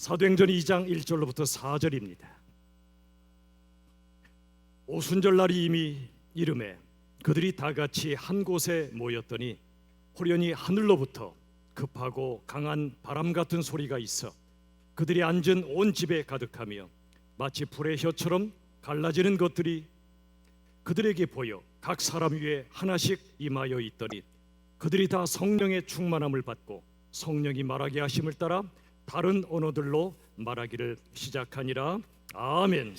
사도행전 2장 1절로부터 4절입니다. 오순절날이 이미 이름에 그들이 다 같이 한 곳에 모였더니 호련히 하늘로부터 급하고 강한 바람 같은 소리가 있어 그들이 앉은 온 집에 가득하며 마치 불의 혀처럼 갈라지는 것들이 그들에게 보여 각 사람 위에 하나씩 임하여 있더니 그들이 다 성령의 충만함을 받고 성령이 말하게 하심을 따라 다른 언어들로 말하기를 시작하니라. 아멘.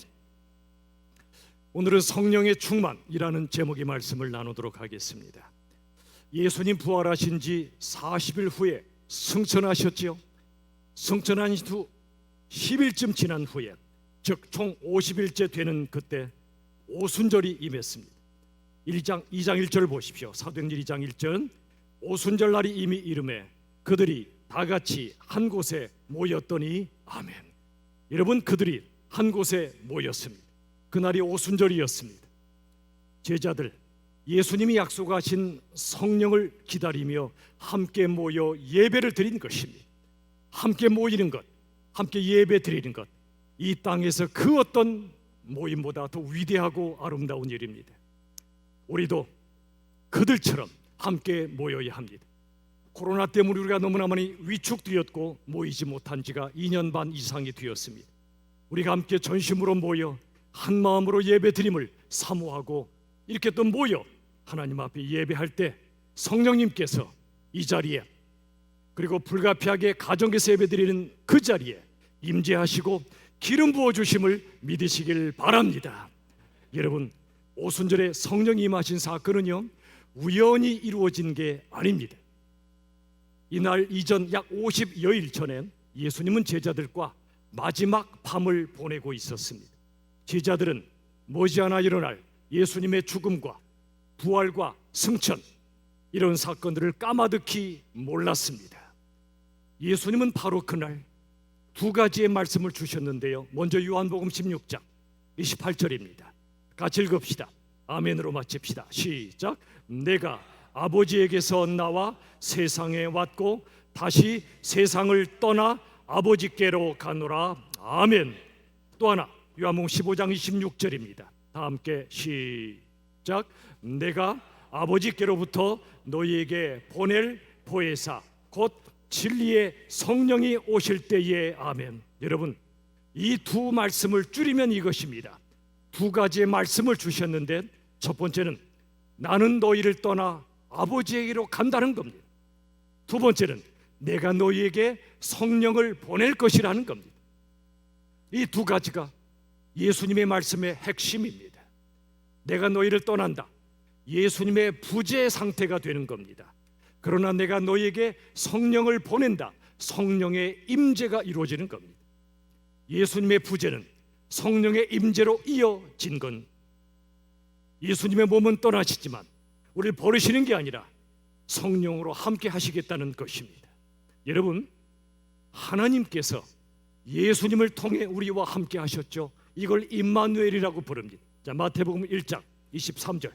오늘은 성령의 충만이라는 제목의 말씀을 나누도록 하겠습니다. 예수님 부활하신 지 40일 후에 승천하셨지요. 승천한 후 10일쯤 지난 후에, 즉 총 50일째 되는 그때 오순절이 임했습니다. 2장 1절 보십시오. 사도행전 2장 1절. 오순절날이 이미 이름에 그들이 다 같이 한 곳에 모였더니 아멘. 여러분, 그들이 한 곳에 모였습니다. 그날이 오순절이었습니다. 제자들, 예수님이 약속하신 성령을 기다리며 함께 모여 예배를 드린 것입니다. 함께 모이는 것, 함께 예배 드리는 것, 이 땅에서 그 어떤 모임보다 더 위대하고 아름다운 일입니다. 우리도 그들처럼 함께 모여야 합니다. 코로나 때문에 우리가 너무나 많이 위축되었고 모이지 못한 지가 2년 반 이상이 되었습니다. 우리가 함께 전심으로 모여 한 마음으로 예배 드림을 사모하고 이렇게 또 모여 하나님 앞에 예배할 때 성령님께서 이 자리에, 그리고 불가피하게 가정에서 예배 드리는 그 자리에 임재하시고 기름 부어주심을 믿으시길 바랍니다. 여러분, 오순절에 성령이 임하신 사건은요, 우연히 이루어진 게 아닙니다. 이날 이전 약 50여일 전에 예수님은 제자들과 마지막 밤을 보내고 있었습니다. 제자들은 머지않아 일어날 예수님의 죽음과 부활과 승천, 이런 사건들을 까마득히 몰랐습니다. 예수님은 바로 그날 두 가지의 말씀을 주셨는데요. 먼저 요한복음 16장 28절입니다. 같이 읽읍시다. 아멘으로 마칩시다. 시작. 내가 아버지에게서 나와 세상에 왔고 다시 세상을 떠나 아버지께로 가노라. 아멘. 또 하나, 요한복음 15장 26절입니다. 다 함께 시작. 내가 아버지께로부터 너희에게 보낼 보혜사 곧 진리의 성령이 오실 때에 아멘. 여러분, 이 두 말씀을 줄이면 이것입니다. 두 가지의 말씀을 주셨는데, 첫 번째는 나는 너희를 떠나 아버지에게로 간다는 겁니다. 두 번째는 내가 너희에게 성령을 보낼 것이라는 겁니다. 이 두 가지가 예수님의 말씀의 핵심입니다. 내가 너희를 떠난다, 예수님의 부재 상태가 되는 겁니다. 그러나 내가 너희에게 성령을 보낸다, 성령의 임재가 이루어지는 겁니다. 예수님의 부재는 성령의 임재로 이어진 건, 예수님의 몸은 떠나시지만 우리를 버리시는 게 아니라 성령으로 함께 하시겠다는 것입니다. 여러분, 하나님께서 예수님을 통해 우리와 함께 하셨죠. 이걸 임마누엘이라고 부릅니다. 자, 마태복음 1장 23절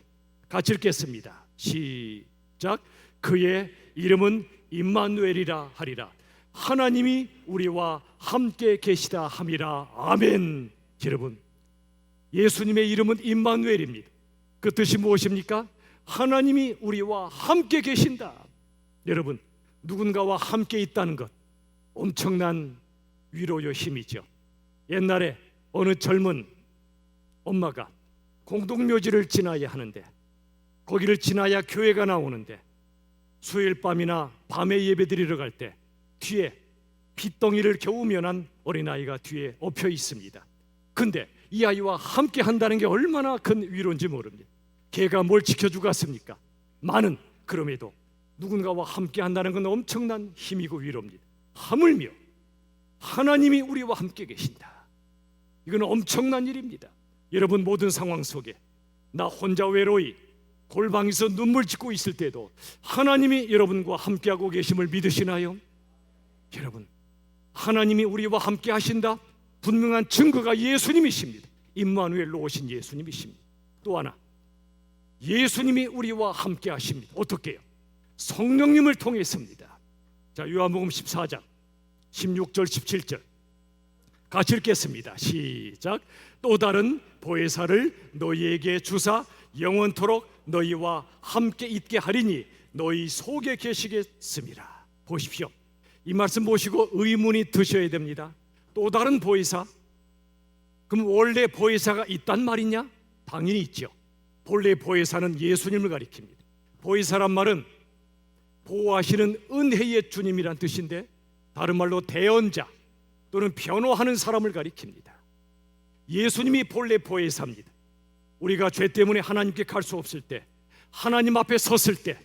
같이 읽겠습니다. 시작. 그의 이름은 임마누엘이라 하리라. 하나님이 우리와 함께 계시다 함이라. 아멘. 여러분, 예수님의 이름은 임마누엘입니다. 그 뜻이 무엇입니까? 하나님이 우리와 함께 계신다. 여러분, 누군가와 함께 있다는 것, 엄청난 위로요 힘이죠. 옛날에 어느 젊은 엄마가 공동묘지를 지나야 하는데, 거기를 지나야 교회가 나오는데, 수요일 밤이나 밤에 예배 드리러 갈 때 뒤에 핏덩이를 겨우 면한 어린아이가 뒤에 엎혀 있습니다. 근데 이 아이와 함께 한다는 게 얼마나 큰 위로인지 모릅니다. 걔가 뭘 지켜주겠습니까? 많은, 그럼에도 누군가와 함께 한다는 건 엄청난 힘이고 위로입니다. 하물며 하나님이 우리와 함께 계신다. 이건 엄청난 일입니다. 여러분, 모든 상황 속에 나 혼자 외로이 골방에서 눈물 짓고 있을 때도 하나님이 여러분과 함께하고 계심을 믿으시나요? 여러분, 하나님이 우리와 함께 하신다, 분명한 증거가 예수님이십니다. 임마누엘로 오신 예수님이십니다. 또 하나, 예수님이 우리와 함께 하십니다. 어떻게 해요? 성령님을 통해서입니다. 자, 요한복음 14장 16절 17절 같이 읽겠습니다. 시작. 또 다른 보혜사를 너희에게 주사 영원토록 너희와 함께 있게 하리니 너희 속에 계시겠습니다. 보십시오. 이 말씀 보시고 의문이 드셔야 됩니다. 또 다른 보혜사? 그럼 원래 보혜사가 있단 말이냐? 당연히 있죠. 본래 보혜사는 예수님을 가리킵니다. 보혜사란 말은 보호하시는 은혜의 주님이란 뜻인데, 다른 말로 대언자 또는 변호하는 사람을 가리킵니다. 예수님이 본래 보혜사입니다. 우리가 죄 때문에 하나님께 갈 수 없을 때, 하나님 앞에 섰을 때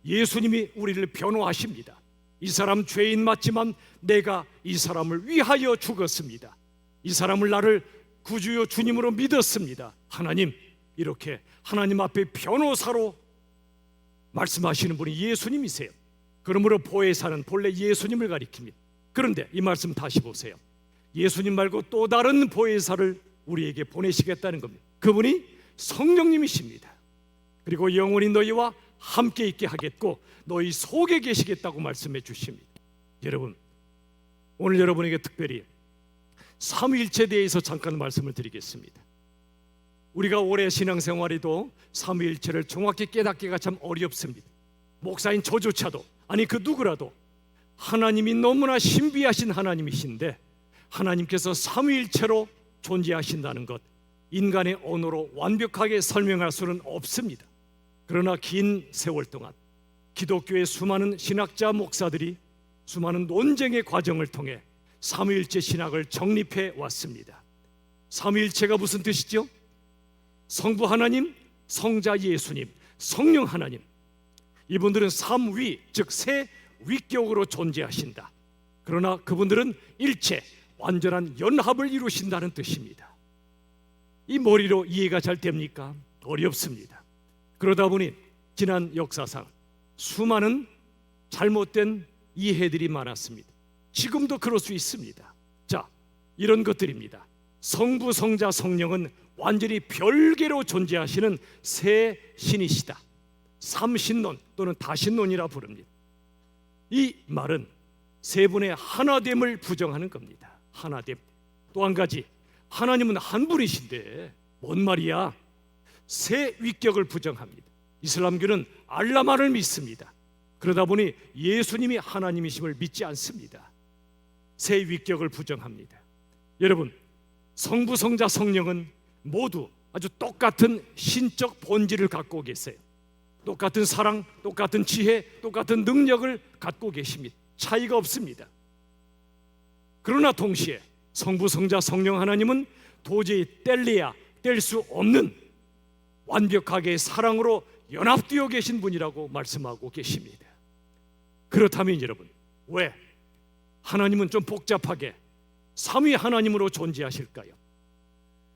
예수님이 우리를 변호하십니다. 이 사람 죄인 맞지만 내가 이 사람을 위하여 죽었습니다. 이 사람을 나를 구주요 주님으로 믿었습니다. 하나님, 이렇게 하나님 앞에 변호사로 말씀하시는 분이 예수님이세요. 그러므로 보혜사는 본래 예수님을 가리킵니다. 그런데 이 말씀 다시 보세요. 예수님 말고 또 다른 보혜사를 우리에게 보내시겠다는 겁니다. 그분이 성령님이십니다. 그리고 영원히 너희와 함께 있게 하겠고 너희 속에 계시겠다고 말씀해 주십니다. 여러분, 오늘 여러분에게 특별히 삼위일체에 대해서 잠깐 말씀을 드리겠습니다. 우리가 오래 신앙생활에도 삼위일체를 정확히 깨닫기가 참 어렵습니다. 목사인 저조차도, 아니 그 누구라도 하나님이 너무나 신비하신 하나님이신데 하나님께서 삼위일체로 존재하신다는 것, 인간의 언어로 완벽하게 설명할 수는 없습니다. 그러나 긴 세월 동안 기독교의 수많은 신학자 목사들이 수많은 논쟁의 과정을 통해 삼위일체 신학을 정립해 왔습니다. 삼위일체가 무슨 뜻이죠? 성부 하나님, 성자 예수님, 성령 하나님. 이분들은 삼위, 즉 세 위격으로 존재하신다. 그러나 그분들은 일체, 완전한 연합을 이루신다는 뜻입니다. 이 머리로 이해가 잘 됩니까? 어렵습니다. 그러다 보니 지난 역사상 수많은 잘못된 이해들이 많았습니다. 지금도 그럴 수 있습니다. 자, 이런 것들입니다. 성부, 성자, 성령은 완전히 별개로 존재하시는 세 신이시다. 삼신론 또는 다신론이라 부릅니다. 이 말은 세 분의 하나됨을 부정하는 겁니다. 하나됨. 또 한 가지, 하나님은 한 분이신데 뭔 말이야? 세 위격을 부정합니다. 이슬람교는 알라만을 믿습니다. 그러다 보니 예수님이 하나님이심을 믿지 않습니다. 세 위격을 부정합니다. 여러분, 성부, 성자, 성령은 모두 아주 똑같은 신적 본질을 갖고 계세요. 똑같은 사랑, 똑같은 지혜, 똑같은 능력을 갖고 계십니다. 차이가 없습니다. 그러나 동시에 성부, 성자, 성령 하나님은 도저히 뗄래야 뗄 수 없는 완벽하게 사랑으로 연합되어 계신 분이라고 말씀하고 계십니다. 그렇다면 여러분, 왜 하나님은 좀 복잡하게 삼위 하나님으로 존재하실까요?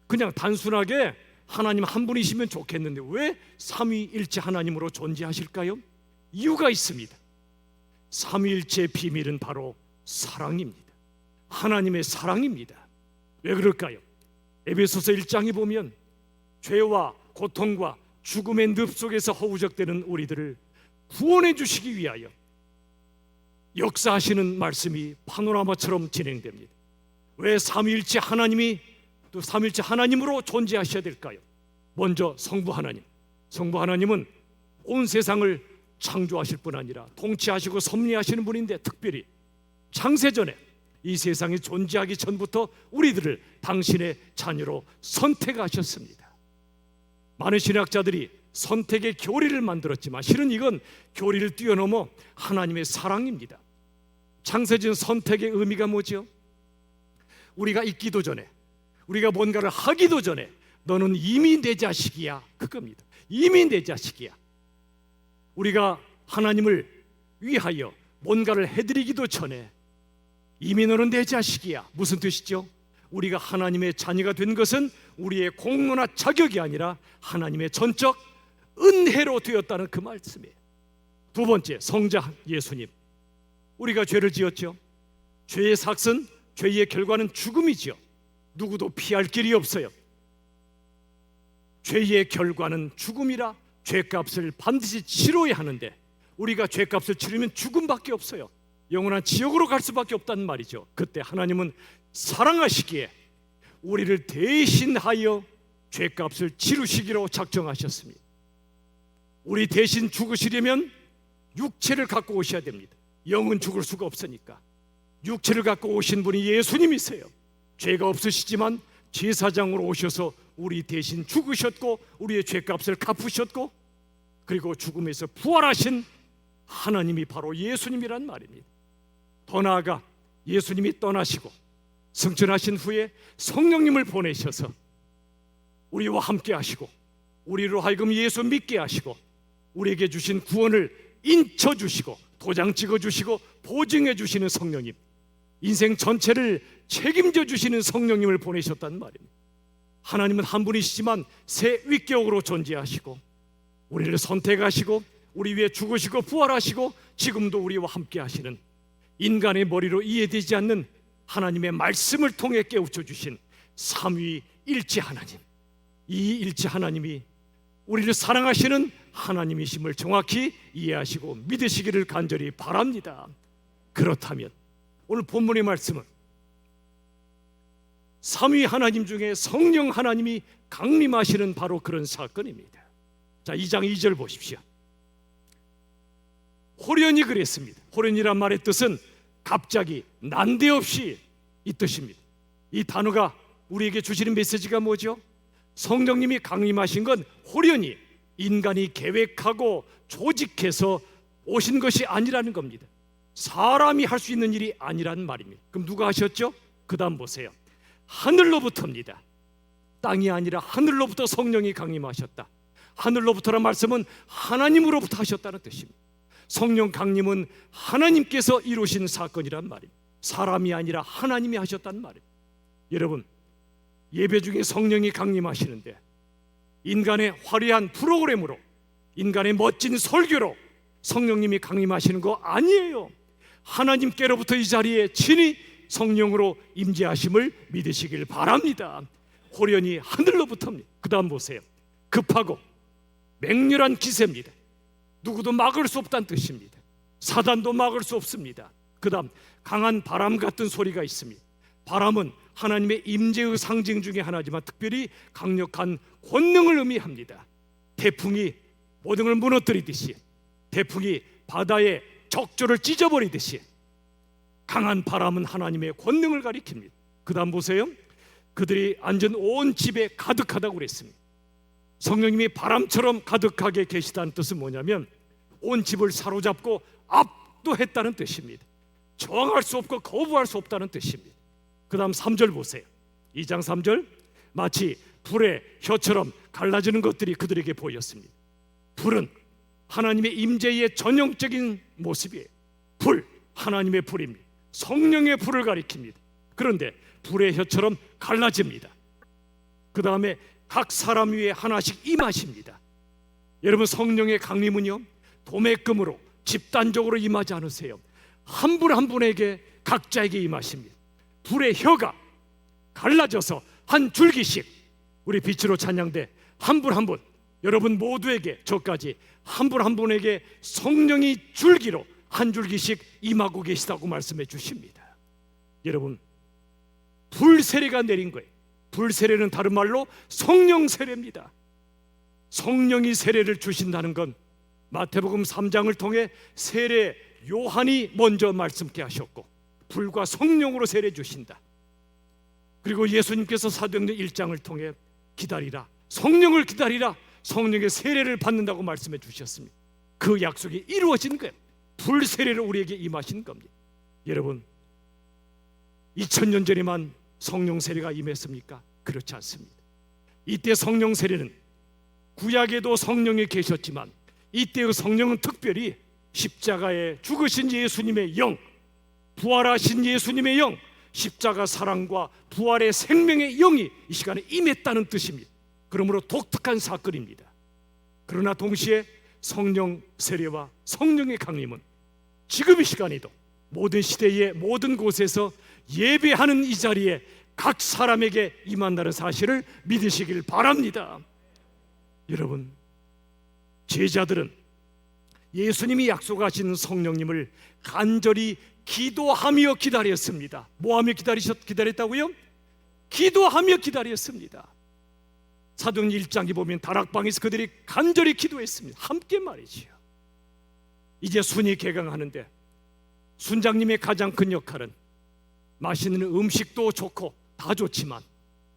그냥 단순하게 하나님 한 분이시면 좋겠는데 왜 삼위일체 하나님으로 존재하실까요? 이유가 있습니다. 삼위일체의 비밀은 바로 사랑입니다. 하나님의 사랑입니다. 왜 그럴까요? 에베소서 1장에 보면 죄와 고통과 죽음의 늪 속에서 허우적대는 우리들을 구원해 주시기 위하여 역사하시는 말씀이 파노라마처럼 진행됩니다. 왜 삼위일체 하나님이 또 삼위일체 하나님으로 존재하셔야 될까요? 먼저 성부 하나님. 성부 하나님은 온 세상을 창조하실 뿐 아니라 통치하시고 섭리하시는 분인데, 특별히 창세전에 이 세상이 존재하기 전부터 우리들을 당신의 자녀로 선택하셨습니다. 많은 신학자들이 선택의 교리를 만들었지만 실은 이건 교리를 뛰어넘어 하나님의 사랑입니다. 창세전 선택의 의미가 뭐죠? 우리가 있기도 전에, 우리가 뭔가를 하기도 전에 너는 이미 내 자식이야, 그겁니다. 이미 내 자식이야. 우리가 하나님을 위하여 뭔가를 해드리기도 전에 이미 너는 내 자식이야. 무슨 뜻이죠? 우리가 하나님의 자녀가 된 것은 우리의 공로나 자격이 아니라 하나님의 전적 은혜로 되었다는 그 말씀이에요. 두 번째, 성자 예수님. 우리가 죄를 지었죠. 죄의 삭은, 죄의 결과는 죽음이죠. 누구도 피할 길이 없어요. 죄의 결과는 죽음이라 죄값을 반드시 치러야 하는데 우리가 죄값을 치르면 죽음밖에 없어요. 영원한 지옥으로 갈 수밖에 없다는 말이죠. 그때 하나님은 사랑하시기에 우리를 대신하여 죄값을 치르시기로 작정하셨습니다. 우리 대신 죽으시려면 육체를 갖고 오셔야 됩니다. 영은 죽을 수가 없으니까. 육체를 갖고 오신 분이 예수님이세요. 죄가 없으시지만 제사장으로 오셔서 우리 대신 죽으셨고 우리의 죄값을 갚으셨고 그리고 죽음에서 부활하신 하나님이 바로 예수님이란 말입니다. 더 나아가 예수님이 떠나시고 승천하신 후에 성령님을 보내셔서 우리와 함께 하시고 우리로 하여금 예수 믿게 하시고 우리에게 주신 구원을 인쳐주시고 도장 찍어주시고 보증해 주시는 성령님, 인생 전체를 책임져 주시는 성령님을 보내셨단 말입니다. 하나님은 한 분이시지만 세 위격으로 존재하시고 우리를 선택하시고 우리 위해 죽으시고 부활하시고 지금도 우리와 함께 하시는 인간의 머리로 이해되지 않는 하나님의 말씀을 통해 깨우쳐 주신 삼위일체 하나님, 이 일체 하나님이 우리를 사랑하시는 하나님이심을 정확히 이해하시고 믿으시기를 간절히 바랍니다. 그렇다면 오늘 본문의 말씀은 삼위 하나님 중에 성령 하나님이 강림하시는 바로 그런 사건입니다. 자, 2장 2절 보십시오. 호련히 그랬습니다. 호련이란 말의 뜻은 갑자기 난데없이 이 뜻입니다. 이 단어가 우리에게 주시는 메시지가 뭐죠? 성령님이 강림하신 건 호련히 인간이 계획하고 조직해서 오신 것이 아니라는 겁니다. 사람이 할 수 있는 일이 아니라는 말입니다. 그럼 누가 하셨죠? 그 다음 보세요. 하늘로부터입니다. 땅이 아니라 하늘로부터 성령이 강림하셨다. 하늘로부터란 말씀은 하나님으로부터 하셨다는 뜻입니다. 성령 강림은 하나님께서 이루신 사건이란 말입니다. 사람이 아니라 하나님이 하셨다는 말입니다. 여러분, 예배 중에 성령이 강림하시는데 인간의 화려한 프로그램으로, 인간의 멋진 설교로 성령님이 강림하시는 거 아니에요. 하나님께로부터 이 자리에 친히 성령으로 임재하심을 믿으시길 바랍니다. 호련히 하늘로부터입니다. 그 다음 보세요. 급하고 맹렬한 기세입니다. 누구도 막을 수 없다는 뜻입니다. 사단도 막을 수 없습니다. 그 다음 강한 바람 같은 소리가 있습니다. 바람은 하나님의 임재의 상징 중에 하나지만 특별히 강력한 권능을 의미합니다. 태풍이 모든 걸 무너뜨리듯이, 태풍이 바다의 적조를 찢어버리듯이 강한 바람은 하나님의 권능을 가리킵니다. 그 다음 보세요. 그들이 앉은 온 집에 가득하다고 그랬습니다. 성령님이 바람처럼 가득하게 계시다는 뜻은 뭐냐면 온 집을 사로잡고 압도했다는 뜻입니다. 저항할 수 없고 거부할 수 없다는 뜻입니다. 그 다음 3절 보세요. 2장 3절, 마치 불의 혀처럼 갈라지는 것들이 그들에게 보였습니다. 불은 하나님의 임재의 전형적인 모습이에요. 불, 하나님의 불입니다. 성령의 불을 가리킵니다. 그런데 불의 혀처럼 갈라집니다. 그 다음에 각 사람 위에 하나씩 임하십니다. 여러분, 성령의 강림은요, 도매금으로 집단적으로 임하지 않으세요. 한 분 한 분에게 각자에게 임하십니다. 불의 혀가 갈라져서 한 줄기씩, 우리 빛으로 찬양대 한 분 한 분, 여러분 모두에게, 저까지 한 분 한 분에게 성령이 줄기로 한 줄기씩 임하고 계시다고 말씀해 주십니다. 여러분, 불세례가 내린 거예요. 불세례는 다른 말로 성령 세례입니다. 성령이 세례를 주신다는 건 마태복음 3장을 통해 세례 요한이 먼저 말씀케 하셨고 불과 성령으로 세례 주신다. 그리고 예수님께서 사도행전 1장을 통해 기다리라, 성령을 기다리라, 성령의 세례를 받는다고 말씀해 주셨습니다. 그 약속이 이루어진 거예요. 불세례를 우리에게 임하신 겁니다. 여러분, 2000년 전에만 성령 세례가 임했습니까? 그렇지 않습니다. 이때 성령 세례는 구약에도 성령이 계셨지만 이때의 성령은 특별히 십자가에 죽으신 예수님의 영, 부활하신 예수님의 영, 십자가 사랑과 부활의 생명의 영이 이 시간에 임했다는 뜻입니다. 그러므로 독특한 사건입니다. 그러나 동시에 성령 세례와 성령의 강림은 지금 이 시간에도 모든 시대의 모든 곳에서 예배하는 이 자리에 각 사람에게 임한다는 사실을 믿으시길 바랍니다. 여러분, 제자들은 예수님이 약속하신 성령님을 간절히 기도하며 기다렸습니다. 뭐하며 기다렸다고요? 기도하며 기다렸습니다. 사도행전 1장에 보면 다락방에서 그들이 간절히 기도했습니다. 함께 말이지요. 이제 순이 개강하는데 순장님의 가장 큰 역할은 맛있는 음식도 좋고 다 좋지만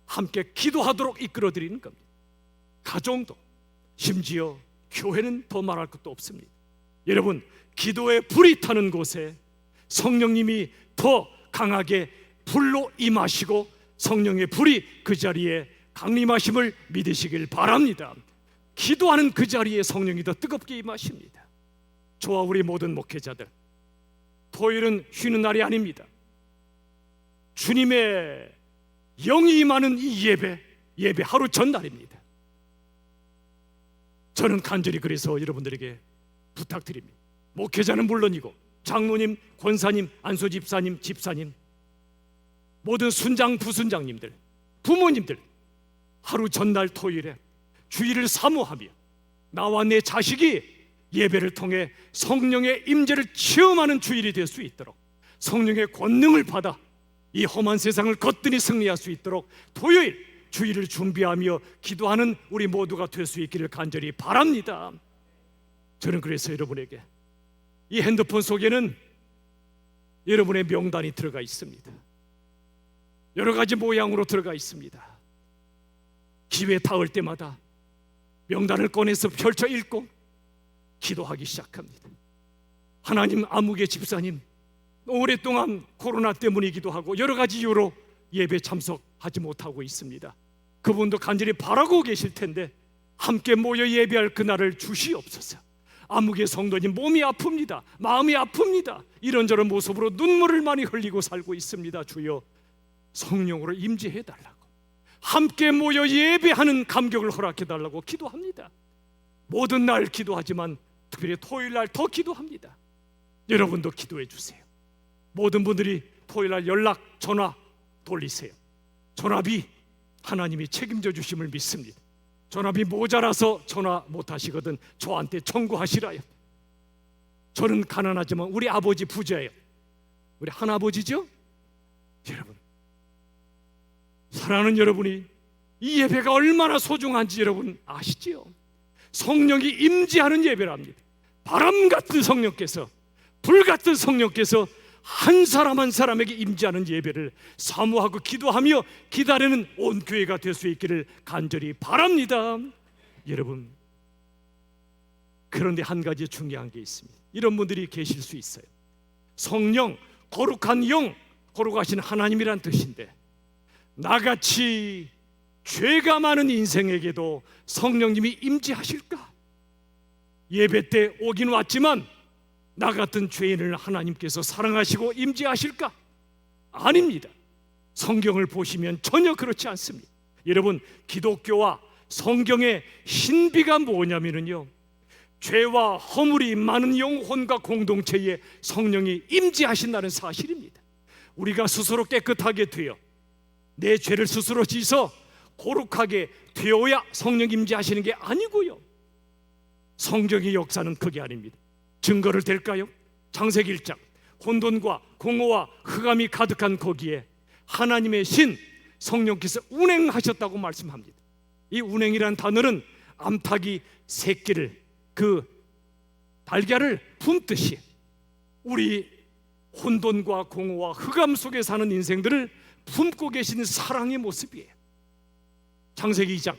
함께 기도하도록 이끌어드리는 겁니다. 가정도, 심지어 교회는 더 말할 것도 없습니다. 여러분, 기도의 불이 타는 곳에 성령님이 더 강하게 불로 임하시고 성령의 불이 그 자리에 강림하심을 믿으시길 바랍니다. 기도하는 그 자리에 성령이 더 뜨겁게 임하십니다. 저와 우리 모든 목회자들, 토요일은 쉬는 날이 아닙니다. 주님의 영이 임하는 이 예배 하루 전날입니다. 저는 간절히 그래서 여러분들에게 부탁드립니다. 목회자는 물론이고 장로님, 권사님, 안수집사님, 집사님, 모든 순장, 부순장님들, 부모님들, 하루 전날 토요일에 주일을 사모하며 나와 내 자식이 예배를 통해 성령의 임재를 체험하는 주일이 될 수 있도록, 성령의 권능을 받아 이 험한 세상을 거뜬히 승리할 수 있도록 토요일 주일을 준비하며 기도하는 우리 모두가 될 수 있기를 간절히 바랍니다. 저는 그래서 여러분에게 이 핸드폰 속에는 여러분의 명단이 들어가 있습니다. 여러 가지 모양으로 들어가 있습니다. 기회 닿을 때마다 명단을 꺼내서 펼쳐 읽고 기도하기 시작합니다. 하나님, 아무개 집사님 오랫동안 코로나 때문이기도 하고 여러 가지 이유로 예배 참석하지 못하고 있습니다. 그분도 간절히 바라고 계실 텐데 함께 모여 예배할 그날을 주시옵소서. 아무개 성도님 몸이 아픕니다. 마음이 아픕니다. 이런저런 모습으로 눈물을 많이 흘리고 살고 있습니다. 주여 성령으로 임재해달라고, 함께 모여 예배하는 감격을 허락해달라고 기도합니다. 모든 날 기도하지만 특별히 토요일날 더 기도합니다. 여러분도 기도해 주세요. 모든 분들이 토요일날 연락, 전화 돌리세요. 전화비 하나님이 책임져 주심을 믿습니다. 전화비 모자라서 전화 못하시거든 저한테 청구하시라요. 저는 가난하지만 우리 아버지 부자예요. 우리 한아버지죠? 여러분, 사랑하는 여러분이 이 예배가 얼마나 소중한지 여러분 아시지요? 성령이 임재하는 예배랍니다. 바람 같은 성령께서, 불 같은 성령께서 한 사람 한 사람에게 임재하는 예배를 사모하고 기도하며 기다리는 온 교회가 될 수 있기를 간절히 바랍니다. 여러분, 그런데 한 가지 중요한 게 있습니다. 이런 분들이 계실 수 있어요. 성령, 거룩한 영, 거룩하신 하나님이란 뜻인데 나같이 죄가 많은 인생에게도 성령님이 임재하실까? 예배 때 오긴 왔지만 나 같은 죄인을 하나님께서 사랑하시고 임재하실까? 아닙니다. 성경을 보시면 전혀 그렇지 않습니다. 여러분, 기독교와 성경의 신비가 뭐냐면요, 죄와 허물이 많은 영혼과 공동체에 성령이 임재하신다는 사실입니다. 우리가 스스로 깨끗하게 되어 내 죄를 스스로 씻어 거룩하게 되어야 성령 임재하시는 게 아니고요, 성경의 역사는 그게 아닙니다. 증거를 댈까요? 창세기 1장 혼돈과 공허와 흑암이 가득한 거기에 하나님의 신 성령께서 운행하셨다고 말씀합니다. 이 운행이란 단어는 암탉이 새끼를, 그 달걀을 품듯이 우리 혼돈과 공허와 흑암 속에 사는 인생들을 품고 계신 사랑의 모습이에요. 창세기 2장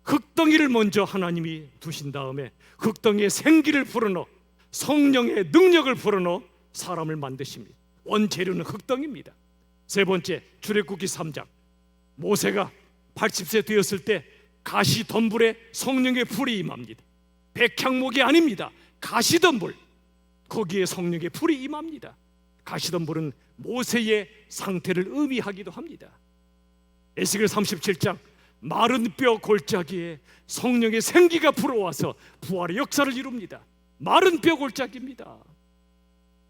흙덩이를 먼저 하나님이 두신 다음에 흙덩이에 생기를 불어넣어 성령의 능력을 불어넣어 사람을 만드십니다. 원재료는 흙덩이입니다. 세 번째, 출애굽기 3장 모세가 80세 되었을 때 가시덤불에 성령의 불이 임합니다. 백향목이 아닙니다. 가시덤불, 거기에 성령의 불이 임합니다. 가시덤불은 모세의 상태를 의미하기도 합니다. 에스겔 37장 마른 뼈 골짜기에 성령의 생기가 불어와서 부활의 역사를 이룹니다. 마른 뼈 골짜기입니다.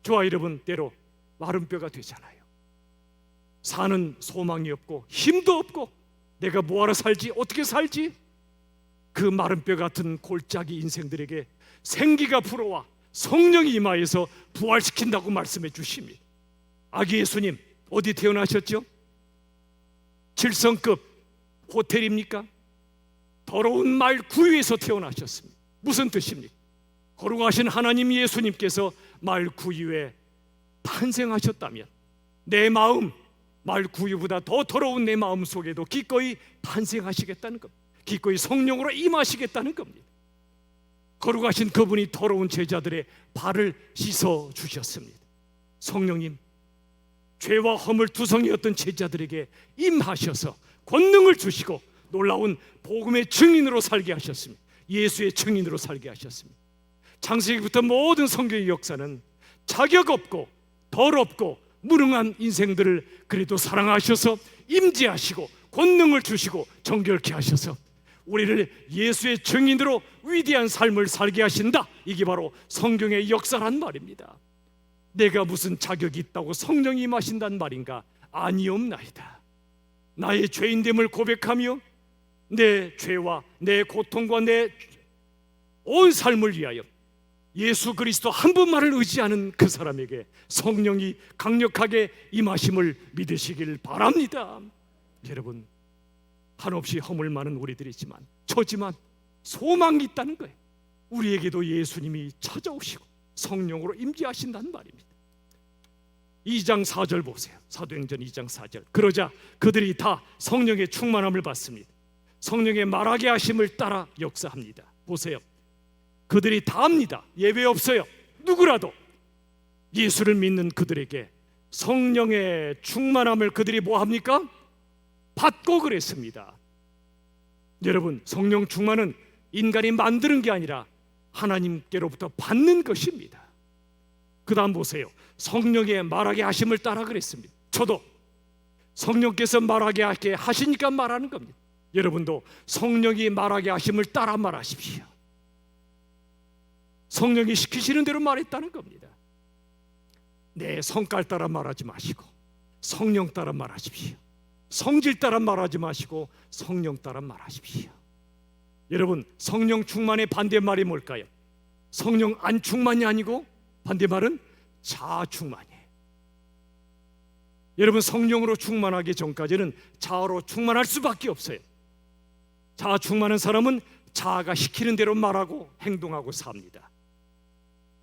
저와 여러분 때로 마른 뼈가 되잖아요. 사는 소망이 없고 힘도 없고 내가 뭐하러 살지, 어떻게 살지? 그 마른 뼈 같은 골짜기 인생들에게 생기가 불어와 성령이 임하여서 부활시킨다고 말씀해 주십니다. 아기 예수님 어디 태어나셨죠? 질성급 호텔입니까? 더러운 말 구유에서 태어나셨습니다. 무슨 뜻입니까? 거룩하신 하나님 예수님께서 말 구유에 탄생하셨다면 내 마음, 말 구유보다 더 더러운 내 마음 속에도 기꺼이 탄생하시겠다는 겁니다. 기꺼이 성령으로 임하시겠다는 겁니다. 거룩하신 그분이 더러운 제자들의 발을 씻어 주셨습니다. 성령님, 죄와 허물 투성이었던 제자들에게 임하셔서 권능을 주시고 놀라운 복음의 증인으로 살게 하셨습니다. 예수의 증인으로 살게 하셨습니다. 창세기부터 모든 성경의 역사는 자격 없고 더럽고 무능한 인생들을 그래도 사랑하셔서 임재하시고 권능을 주시고 정결케 하셔서 우리를 예수의 증인으로 위대한 삶을 살게 하신다. 이게 바로 성경의 역사란 말입니다. 내가 무슨 자격이 있다고 성령이 임하신다는 말인가? 아니옵나이다. 나의 죄인됨을 고백하며 내 죄와 내 고통과 내 온 삶을 위하여 예수 그리스도 한 분만을 의지하는 그 사람에게 성령이 강력하게 임하심을 믿으시길 바랍니다. 여러분, 한없이 허물 많은 우리들이지만 저지만 소망이 있다는 거예요. 우리에게도 예수님이 찾아오시고 성령으로 임재하신다는 말입니다. 2장 4절 보세요. 사도행전 2장 4절. 그러자 그들이 다 성령의 충만함을 받습니다. 성령의 말하게 하심을 따라 역사합니다. 보세요. 그들이 다 합니다. 예외 없어요. 누구라도 예수를 믿는 그들에게 성령의 충만함을 그들이 뭐 합니까? 받고 그랬습니다. 여러분, 성령 충만은 인간이 만드는 게 아니라 하나님께로부터 받는 것입니다. 그 다음 보세요. 성령의 말하게 하심을 따라 그랬습니다. 저도 성령께서 말하게 하시니까 말하는 겁니다. 여러분도 성령이 말하게 하심을 따라 말하십시오. 성령이 시키시는 대로 말했다는 겁니다. 내 성깔 따라 말하지 마시고 성령 따라 말하십시오. 성질 따라 말하지 마시고 성령 따라 말하십시오. 여러분, 성령 충만의 반대말이 뭘까요? 성령 안 충만이 아니고 반대말은 자아 충만이에요. 여러분, 성령으로 충만하기 전까지는 자아로 충만할 수밖에 없어요. 자아 충만한 사람은 자아가 시키는 대로 말하고 행동하고 삽니다.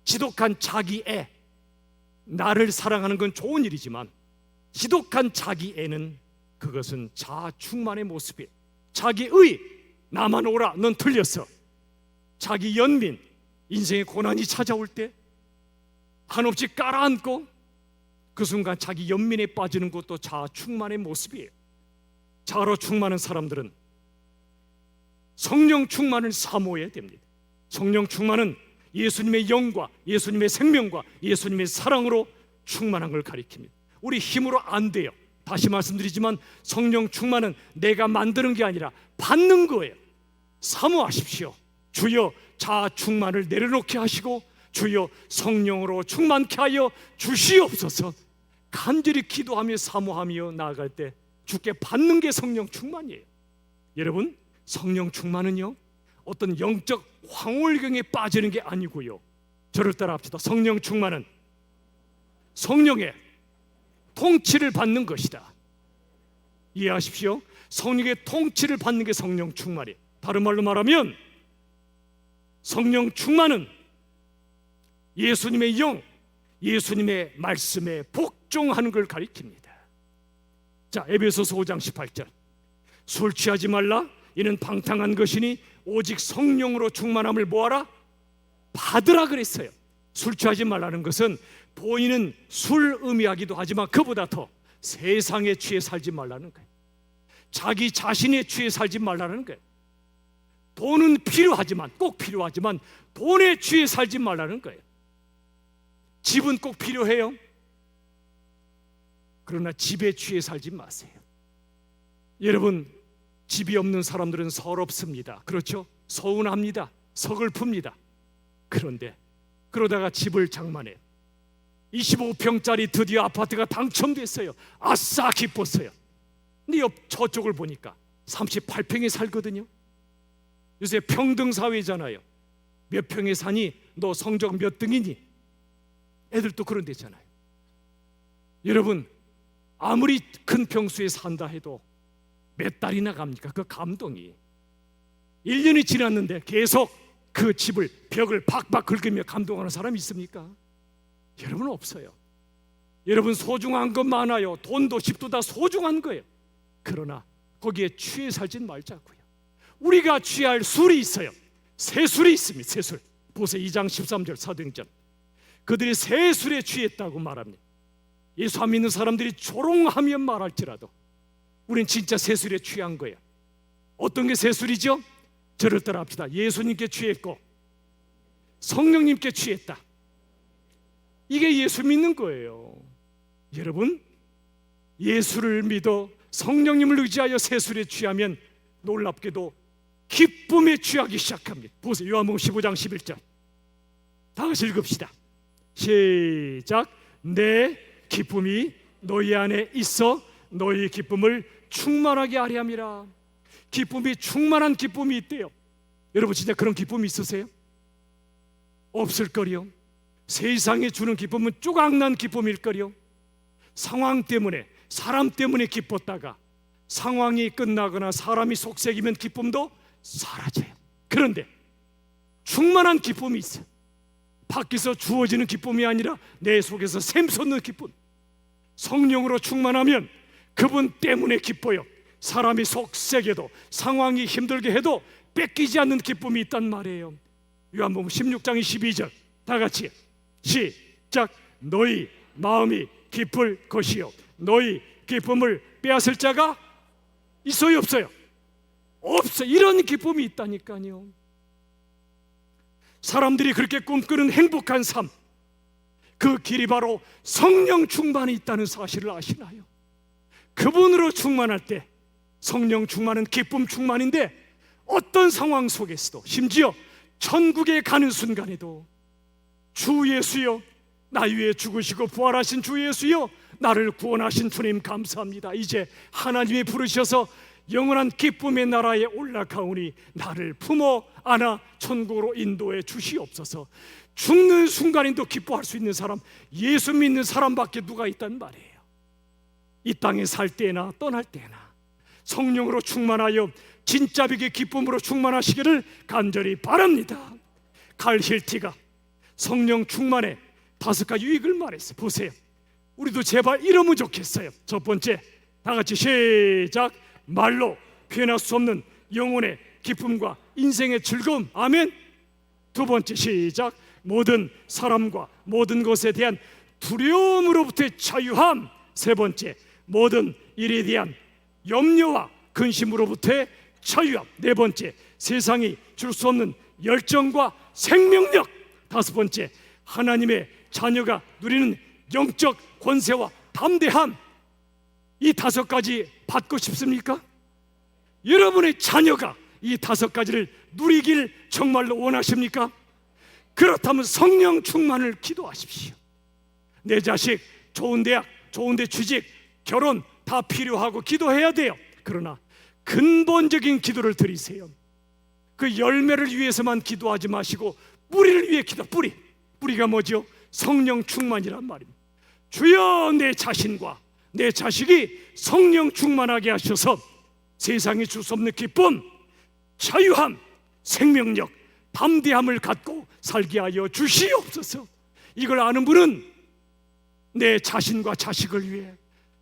지독한 자기애, 나를 사랑하는 건 좋은 일이지만 지독한 자기애는 그것은 자아 충만의 모습이에요. 자기의, 나만 오라, 넌 틀렸어. 자기 연민, 인생의 고난이 찾아올 때 한없이 깔아앉고 그 순간 자기 연민에 빠지는 것도 자아 충만의 모습이에요. 자아로 충만한 사람들은 성령 충만을 사모해야 됩니다. 성령 충만은 예수님의 영과 예수님의 생명과 예수님의 사랑으로 충만한 걸 가리킵니다. 우리 힘으로 안 돼요. 다시 말씀드리지만 성령 충만은 내가 만드는 게 아니라 받는 거예요. 사모하십시오. 주여 자아 충만을 내려놓게 하시고 주여 성령으로 충만케 하여 주시옵소서. 간절히 기도하며 사모하며 나아갈 때 주께 받는 게 성령 충만이에요. 여러분, 성령 충만은요 어떤 영적 황홀경에 빠지는 게 아니고요, 저를 따라 합시다. 성령 충만은 성령의 통치를 받는 것이다. 이해하십시오. 성령의 통치를 받는 게 성령 충만이에요. 다른 말로 말하면 성령 충만은 예수님의 영, 예수님의 말씀에 복종하는 걸 가리킵니다. 자, 에베소서 5장 18절. 술 취하지 말라. 이는 방탕한 것이니 오직 성령으로 충만함을 뭐하라? 받으라 그랬어요. 술 취하지 말라는 것은 보이는 술 의미하기도 하지만 그보다 더 세상에 취해 살지 말라는 거예요. 자기 자신에 취해 살지 말라는 거예요. 돈은 필요하지만, 꼭 필요하지만 돈에 취해 살지 말라는 거예요. 집은 꼭 필요해요. 그러나 집에 취해 살지 마세요. 여러분, 집이 없는 사람들은 서럽습니다. 그렇죠? 서운합니다. 서글픕니다. 그런데 그러다가 집을 장만해요. 25평짜리 드디어 아파트가 당첨됐어요. 아싸 기뻤어요. 근데 저쪽을 보니까 38평에 살거든요. 요새 평등사회잖아요. 몇 평에 사니? 너 성적 몇 등이니? 애들도 그런 데잖아요. 여러분, 아무리 큰 평수에 산다 해도 몇 달이나 갑니까? 그 감동이. 1년이 지났는데 계속 그 집을, 벽을 팍팍 긁으며 감동하는 사람이 있습니까? 여러분, 없어요. 여러분, 소중한 것 많아요. 돈도 집도 다 소중한 거예요. 그러나 거기에 취해 살진 말자고요. 우리가 취할 술이 있어요. 새술이 있습니다. 새술. 보세요. 2장 13절 사도행전. 그들이 새술에 취했다고 말합니다. 예수 안 믿는 사람들이 조롱하며 말할지라도 우린 진짜 새술에 취한 거예요. 어떤 게 새술이죠? 저를 따라합시다. 예수님께 취했고 성령님께 취했다. 이게 예수 믿는 거예요. 여러분, 예수를 믿어 성령님을 의지하여 새술에 취하면 놀랍게도 기쁨에 취하기 시작합니다. 보세요. 요한복음 15장 11절. 다 같이 읽읍시다. 시작. 내 기쁨이 너희 안에 있어 너희 기쁨을 충만하게 하려 함이라. 기쁨이 충만한 기쁨이 있대요. 여러분, 진짜 그런 기쁨이 있으세요? 없을 거리요. 세상에 주는 기쁨은 조각난 기쁨일 거리요. 상황 때문에, 사람 때문에 기뻤다가 상황이 끝나거나 사람이 속색이면 기쁨도 사라져요. 그런데 충만한 기쁨이 있어요. 밖에서 주어지는 기쁨이 아니라 내 속에서 샘솟는 기쁨. 성령으로 충만하면 그분 때문에 기뻐요. 사람이 속색해도 상황이 힘들게 해도 뺏기지 않는 기쁨이 있단 말이에요. 요한복음 16장 22절 다 같이 시작. 너희 마음이 기쁠 것이요 너희 기쁨을 빼앗을 자가 있어요, 없어요? 없어요. 이런 기쁨이 있다니까요. 사람들이 그렇게 꿈꾸는 행복한 삶, 그 길이 바로 성령 충만이 있다는 사실을 아시나요? 그분으로 충만할 때 성령 충만은 기쁨 충만인데 어떤 상황 속에서도, 심지어 천국에 가는 순간에도 주 예수여, 나 위해 죽으시고 부활하신 주 예수여, 나를 구원하신 주님 감사합니다. 이제 하나님이 부르셔서 영원한 기쁨의 나라에 올라가오니 나를 품어 안아 천국으로 인도해 주시옵소서. 죽는 순간에도 기뻐할 수 있는 사람, 예수 믿는 사람밖에 누가 있단 말이에요. 이 땅에 살 때나 떠날 때나 성령으로 충만하여 진짜 벽의 기쁨으로 충만하시기를 간절히 바랍니다. 칼 힐티가 성령 충만의 5가지 유익을 말했어요. 보세요. 우리도 제발 이러면 좋겠어요. 첫 번째, 다 같이 시작. 말로 표현할 수 없는 영혼의 기쁨과 인생의 즐거움. 아멘. 두 번째, 시작. 모든 사람과 모든 것에 대한 두려움으로부터의 자유함. 세 번째, 모든 일에 대한 염려와 근심으로부터의 자유함. 네 번째, 세상이 줄 수 없는 열정과 생명력. 다섯 번째, 하나님의 자녀가 누리는 영적 권세와 담대함. 이 5가지 받고 싶습니까? 여러분의 자녀가 이 5가지를 누리길 정말로 원하십니까? 그렇다면 성령 충만을 기도하십시오. 내 자식 좋은 대학, 좋은 데 취직, 결혼 다 필요하고 기도해야 돼요. 그러나 근본적인 기도를 드리세요. 그 열매를 위해서만 기도하지 마시고 뿌리를 위해 기도. 뿌리가 뭐죠? 성령 충만이란 말입니다. 주여, 내 자신과 내 자식이 성령 충만하게 하셔서 세상에 줄 수 없는 기쁨, 자유함, 생명력, 담대함을 갖고 살게 하여 주시옵소서. 이걸 아는 분은 내 자신과 자식을 위해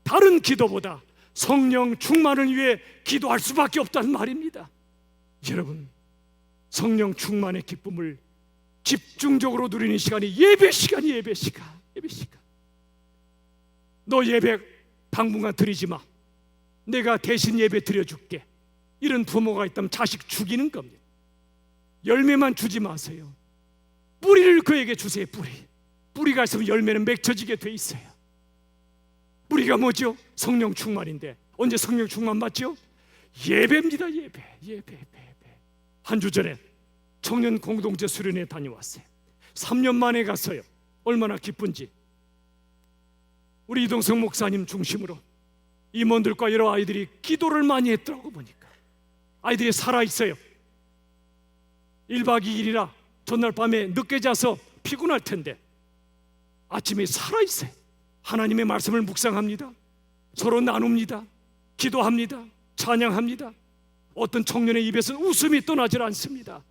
다른 기도보다 성령 충만을 위해 기도할 수밖에 없다는 말입니다. 여러분, 성령 충만의 기쁨을 집중적으로 누리는 시간이 예배 시간이. 너 예배 당분간 드리지 마, 내가 대신 예배 드려줄게. 이런 부모가 있다면 자식 죽이는 겁니다. 열매만 주지 마세요. 뿌리를 그에게 주세요. 뿌리가 있으면 열매는 맺혀지게 돼 있어요. 뿌리가 뭐죠? 성령 충만인데 언제 성령 충만 받죠? 예배입니다. 예배. 한 주 전에 청년 공동체 수련회 다녀왔어요. 3년 만에 갔어요. 얼마나 기쁜지. 우리 이동성 목사님 중심으로 임원들과 여러 아이들이 기도를 많이 했더라고. 보니까 아이들이 살아있어요. 1박 2일이라 전날 밤에 늦게 자서 피곤할 텐데 아침에 살아있어요. 하나님의 말씀을 묵상합니다. 서로 나눕니다. 기도합니다. 찬양합니다. 어떤 청년의 입에서는 웃음이 떠나질 않습니다.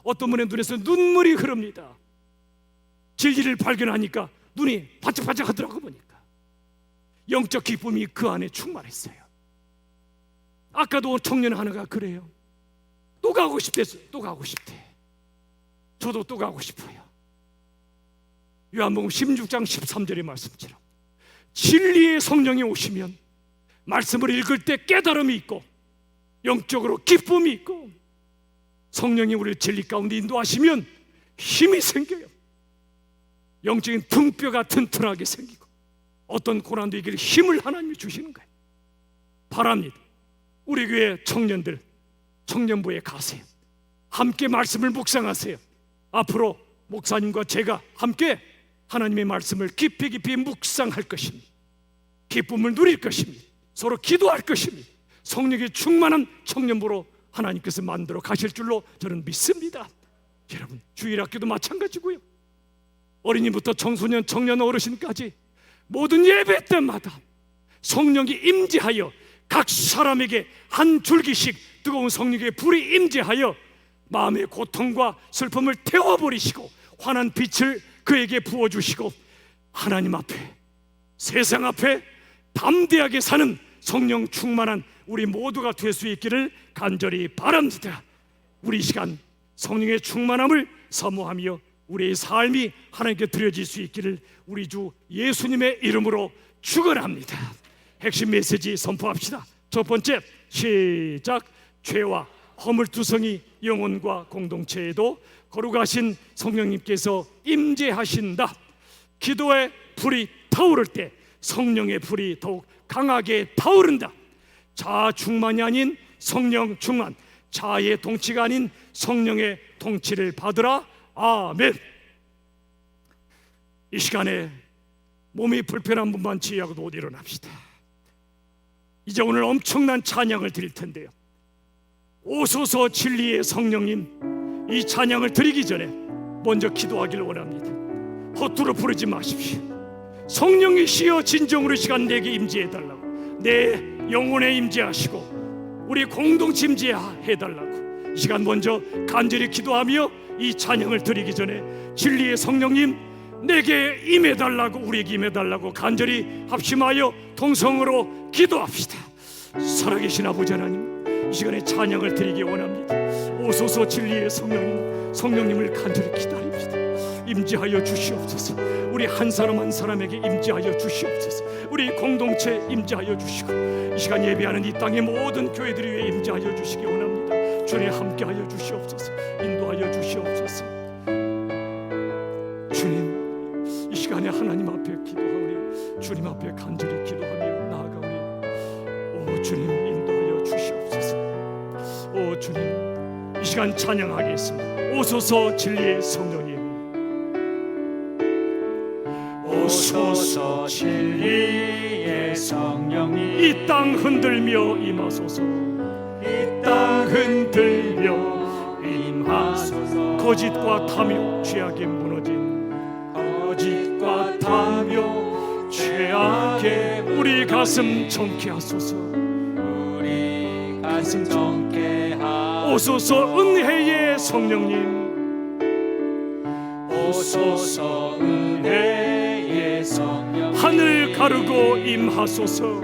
어떤 분의 눈에서 눈물이 흐릅니다. 진리를 발견하니까 눈이 반짝반짝 하더라고 보니까. 영적 기쁨이 그 안에 충만했어요. 아까도 청년 하나가 그래요. 또 가고 싶댔어요. 또 가고 싶대. 저도 또 가고 싶어요. 요한복음 16장 13절의 말씀처럼 진리의 성령이 오시면 말씀을 읽을 때 깨달음이 있고 영적으로 기쁨이 있고 성령이 우리를 진리 가운데 인도하시면 힘이 생겨요. 영적인 등뼈가 튼튼하게 생기고 어떤 고난도 이길 힘을 하나님이 주시는 거예요. 바랍니다. 우리 교회 청년들 청년부에 가세요. 함께 말씀을 묵상하세요. 앞으로 목사님과 제가 함께 하나님의 말씀을 깊이 깊이 묵상할 것입니다. 기쁨을 누릴 것입니다. 서로 기도할 것입니다. 성령의 충만한 청년부로 하나님께서 만들어 가실 줄로 저는 믿습니다. 여러분, 주일학교도 마찬가지고요. 어린이부터 청소년, 청년, 어르신까지 모든 예배 때마다 성령이 임재하여 각 사람에게 한 줄기씩 뜨거운 성령의 불이 임재하여 마음의 고통과 슬픔을 태워버리시고 환한 빛을 그에게 부어주시고 하나님 앞에, 세상 앞에 담대하게 사는 성령 충만한 우리 모두가 될 수 있기를 간절히 바랍니다. 우리 이 시간 성령의 충만함을 사모하며 우리의 삶이 하나님께 드려질 수 있기를 우리 주 예수님의 이름으로 축원합니다. 핵심 메시지 선포합시다. 첫 번째, 시작. 죄와 허물투성이 영혼과 공동체에도 거룩하신 성령님께서 임재하신다. 기도의 불이 타오를 때 성령의 불이 더욱 강하게 타오른다. 자아 충만이 아닌 성령 충만, 자아의 통치가 아닌 성령의 통치를 받으라. 아멘. 이 시간에 몸이 불편한 분만 지휘하고 일어납시다. 이제 오늘 엄청난 찬양을 드릴 텐데요. 오소서 진리의 성령님, 이 찬양을 드리기 전에 먼저 기도하기를 원합니다. 헛두루 부르지 마십시오. 성령이시여 진정으로 이 시간 내게 임재해달라고, 내 영혼에 임재하시고 우리 공동체 임재해달라고 이 시간 먼저 간절히 기도하며 이 찬양을 드리기 전에 진리의 성령님 내게 임해달라고, 우리에게 임해달라고 간절히 합심하여 통성으로 기도합시다. 살아계신 아버지 하나님, 이 시간에 찬양을 드리기 원합니다. 오소서 진리의 성령님, 성령님을 간절히 기다립니다. 임재하여 주시옵소서. 우리 한 사람 한 사람에게 임재하여 주시옵소서. 우리 공동체 임재하여 주시고 이 시간 예배하는 이 땅의 모든 교회들이 위해 임재하여 주시기 원합니다. 주님 함께하여 주시옵소서. 인도하여 주시옵소서. 주님, 이 시간에 하나님 앞에 기도하오니 주님 앞에 간절히 기도하며 나아가오니 오 주님 인도하여 주시옵소서. 오 주님, 이 시간 찬양하겠습니다. 오소서 진리의 성령님, 오소서 진리의 성령님, 이 땅 흔들며 임하소서. 이 땅 흔들며 임하소서. 거짓과 탐욕 죄악에 무너진 거짓과 탐욕 죄악에 우리 가슴 정케 하소서. 우리 가슴 정케 하소서. 오소서 은혜의 성령님, 오소서 은혜의 성령, 하늘 가르고 임하소서.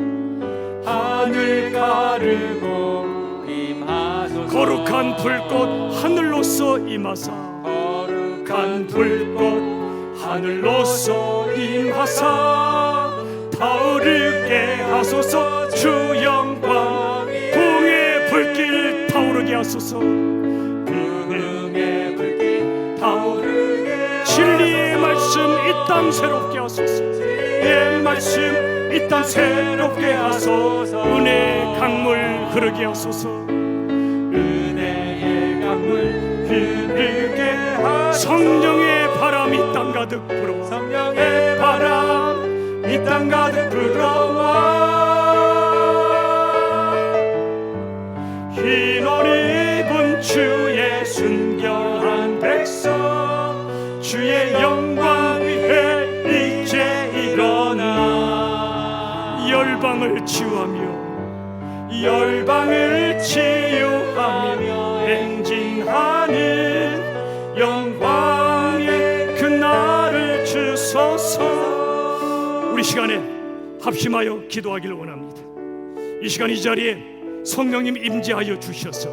하늘 가르고 임하소서. 거룩한 불꽃 하늘로서 임하사. 거룩한 불꽃 하늘로서 임하사. 타오르게 하소서. 주 영광 부흥의 불길 타오르게 하소서. 부흥의 불길 타오르게. 진리의 말씀 이 땅 새롭게 하소서. 의 말씀 이 땅 새롭게 하소서. 은혜의 강물 흐르게 하소서. 은혜의 강물 흐르게 하소서. 성령의 바람 이 땅 가득 불어와. 성령의 바람 이 땅 가득 불어와. 흰 옷 입은 주의 순결한 백성, 주의 영광 위에 이제 일어나. 열방을 치유하며 열방을 치유하며 행진하는 영광의 그날을 주소서. 우리 시간에 합심하여 기도하기를 원합니다. 이 시간 이 자리에 성령님 임재하여 주셔서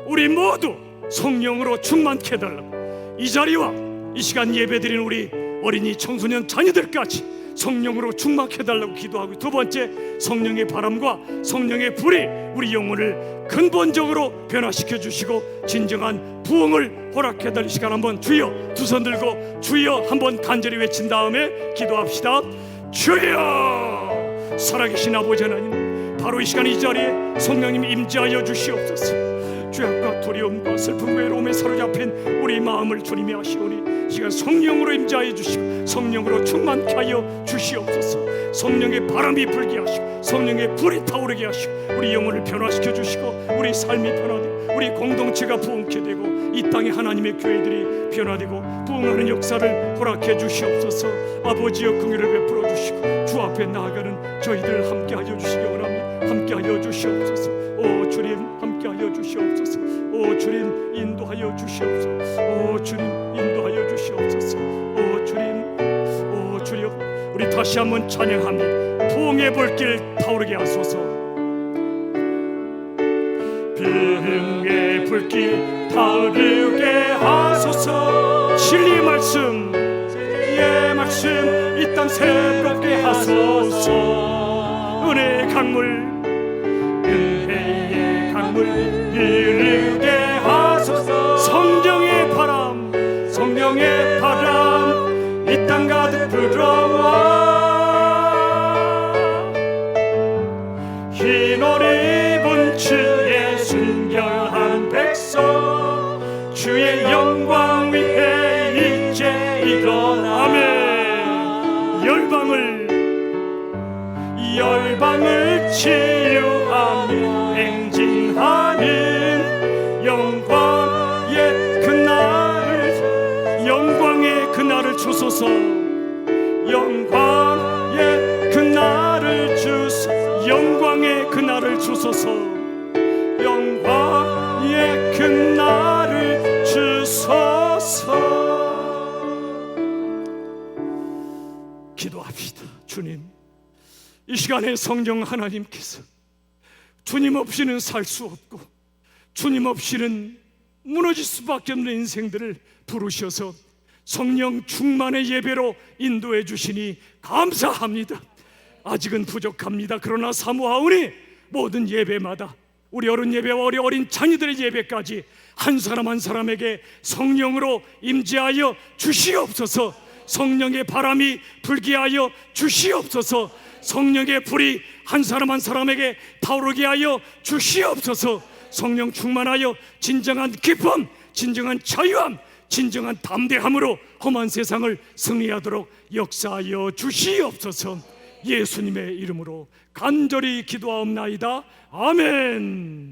우리 모두 성령으로 충만케 해달라고, 이 자리와 이 시간 예배드리는 우리 어린이 청소년 자녀들까지 성령으로 충만케 해달라고 기도하고, 두 번째, 성령의 바람과 성령의 불이 우리 영혼을 근본적으로 변화시켜 주시고 진정한 부흥을 허락해 달라는 시간, 한번 주여 두 손 들고 주여 한번 간절히 외친 다음에 기도합시다. 주여, 살아계신 아버지 하나님, 바로 이 시간 이 자리에 성령님 임재하여 주시옵소서. 죄악과 두려움과 슬픔 외로움에 사로잡힌 우리 마음을 주님이 아시오니 시간 성령으로 임재하여 주시고 성령으로 충만케 하여 주시옵소서. 성령의 바람이 불게 하시고 성령의 불이 타오르게 하시고 우리 영혼을 변화시켜 주시고 우리 삶이 변화되고 우리 공동체가 부흥케 되고 이 땅에 하나님의 교회들이 변화되고 부흥하는 역사를 허락해 주시옵소서. 아버지여, 긍휼을 베풀어 주시고 주 앞에 나아가는 저희들 함께하여 주시기 원합니다. 함께하여 주시옵소서. 오 주님, 함께하여 주시옵소서. 오 주님, 인도하여 주시옵소서. 오 주님, 인도하여 주시옵소서. 오 주님, 오 주여, 우리 다시 한번 찬양합니다. 부흥의 불길 타오르게 하소서. 부흥의 불길 타오르게 하소서. 진리의 말씀, 진리의 말씀 이 땅 새롭게 하소서. 은혜의 강물, 은혜의 강물 흐르게 하소서. 성령의 바람, 성령의 바람 이 땅 가득 불어와 흰 옷 입은 주의 순결한 백성 주의 영광 위에 이제 일어나. 아멘. 열방을 치유하며 행진하는 영광의 그날을 주소서. 영광의 그날을 주소서. 영광의 그날을 주소서. 영광의 그날을 주소서. 기도합시다. 주님, 이 시간에 성령 하나님께서 주님 없이는 살 수 없고 주님 없이는 무너질 수밖에 없는 인생들을 부르셔서 성령 충만의 예배로 인도해 주시니 감사합니다. 아직은 부족합니다. 그러나 사모하오니 모든 예배마다 우리 어른 예배와 우리 어린 자녀들의 예배까지 한 사람 한 사람에게 성령으로 임재하여 주시옵소서. 성령의 바람이 불게 하여 주시옵소서. 성령의 불이 한 사람 한 사람에게 타오르게 하여 주시옵소서. 성령 충만하여 진정한 기쁨, 진정한 자유함, 진정한 담대함으로 험한 세상을 승리하도록 역사하여 주시옵소서. 예수님의 이름으로 간절히 기도하옵나이다. 아멘.